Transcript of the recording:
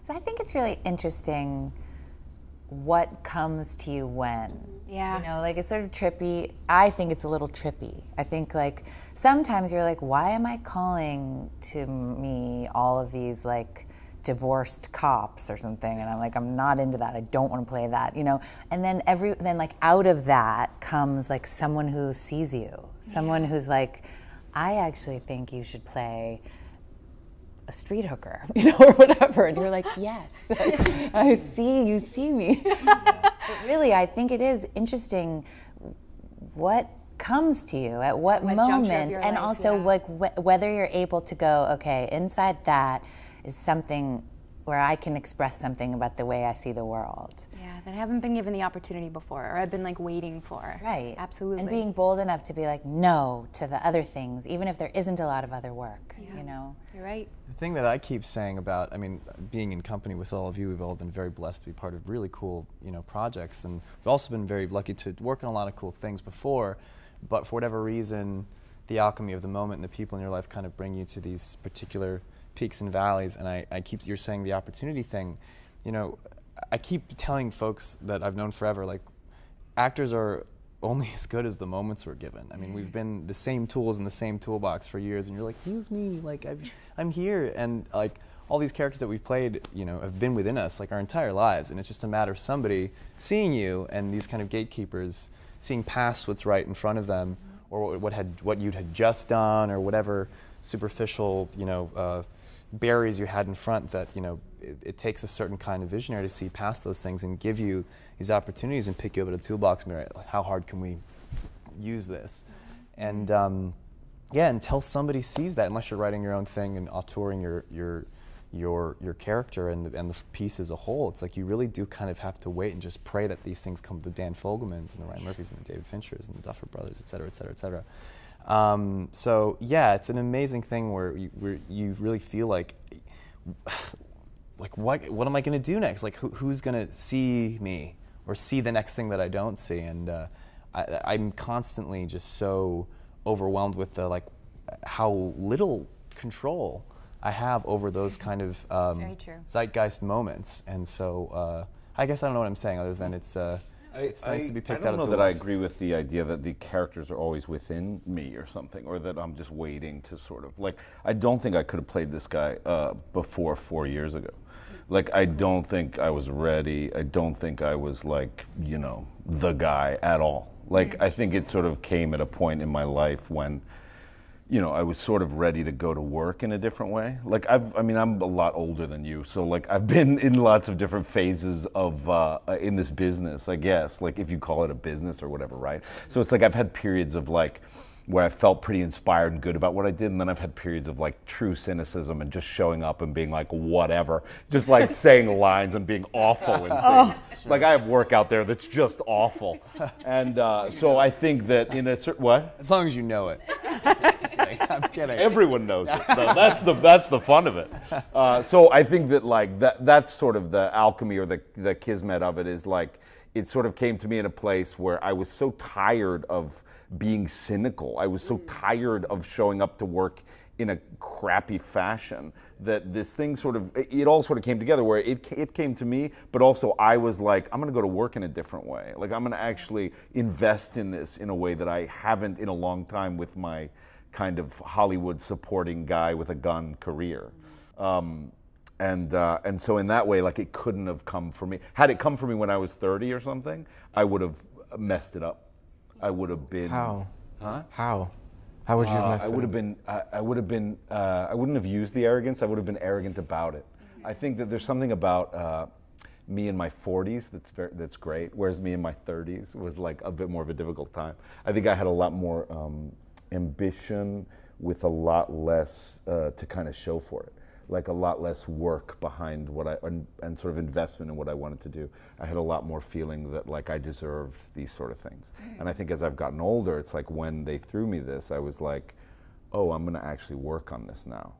I think it's really interesting what comes to you when. Yeah. You know, like it's sort of trippy. I think it's a little trippy. I think like sometimes you're like, why am I calling to me all of these like divorced cops or something? And I'm like, I'm not into that. I don't want to play that, you know? And then then like out of that comes like someone who sees you, someone who's like, I actually think you should play a street hooker, you know, or whatever. And you're like, yes, I see, you see me. But really, I think it is interesting what comes to you at what moment, and life, also like whether you're able to go, okay, inside that is something where I can express something about the way I see the world. Yeah, that I haven't been given the opportunity before, or I've been like waiting for. Right. Absolutely. And being bold enough to be like no to the other things, even if there isn't a lot of other work, you know? You're right. The thing that I keep saying about, I mean, being in company with all of you, we've all been very blessed to be part of really cool, you know, projects, and we've also been very lucky to work on a lot of cool things before, but for whatever reason, the alchemy of the moment and the people in your life kind of bring you to these particular peaks and valleys. And I keep, you're saying the opportunity thing, you know, I keep telling folks that I've known forever, like, actors are only as good as the moments we're given. I mean, we've been the same tools in the same toolbox for years, and you're like, use me, like, I'm here. And like, all these characters that we've played, you know, have been within us like our entire lives, and it's just a matter of somebody seeing you, and these kind of gatekeepers seeing past what's right in front of them, or what you had just done, or whatever superficial, you know, barriers you had in front. That, you know, it takes a certain kind of visionary to see past those things and give you these opportunities and pick you up at a toolbox and be like, how hard can we use this? And yeah, until somebody sees that, unless you're writing your own thing and auteuring your character and the piece as a whole, it's like you really do kind of have to wait and just pray that these things come, the Dan Fogelmans and the Ryan Murphys and the David Finchers and the Duffer Brothers, et cetera, et cetera, et cetera. So yeah, it's an amazing thing where you really feel like what am I going to do next? Like who's going to see me or see the next thing that I don't see? And I'm constantly just so overwhelmed with the how little control I have over those kind of zeitgeist moments. And so I guess I don't know what I'm saying other than it's nice to be picked out of I don't know that I agree with the idea that the characters are always within me or something, or that I'm just waiting to sort of, like, I don't think I could have played this guy before 4 years ago. Like, I don't think I was ready. I don't think I was, like, you know, the guy at all. Like, I think it sort of came at a point in my life when, you know, I was sort of ready to go to work in a different way. Like, I mean, I'm a lot older than you, so, like, I've been in lots of different phases of, in this business, I guess, like, if you call it a business or whatever, right? So it's like I've had periods of, like, where I felt pretty inspired and good about what I did, and then I've had periods of, like, true cynicism and just showing up and being like, whatever, just, like, saying lines and being awful in things. Like, I have work out there that's just awful. And so I think that in a certain, what? As long as you know it. I'm kidding. Everyone knows it. That's the fun of it. So I think that, like, that's sort of the alchemy or the kismet of it, is like, it sort of came to me in a place where I was so tired of being cynical. I was so tired of showing up to work in a crappy fashion that this thing sort of, it all sort of came together where it came to me, but also I was like, I'm going to go to work in a different way. Like, I'm going to actually invest in this in a way that I haven't in a long time with my kind of Hollywood supporting guy with a gun career. And so in that way, like, it couldn't have come for me. Had it come for me when I was 30 or something, I would have messed it up. I would have been. How? Huh? How? How would you have messed it up? I would have been. I wouldn't have used the arrogance. I would have been arrogant about it. I think that there's something about me in my 40s that's great, whereas me in my 30s was like a bit more of a difficult time. I think I had a lot more ambition with a lot less to kind of show for it. Like, a lot less work behind what and sort of investment in what I wanted to do. I had a lot more feeling that, like, I deserved these sort of things. And I think as I've gotten older, it's like when they threw me this, I was like, oh, I'm gonna actually work on this now.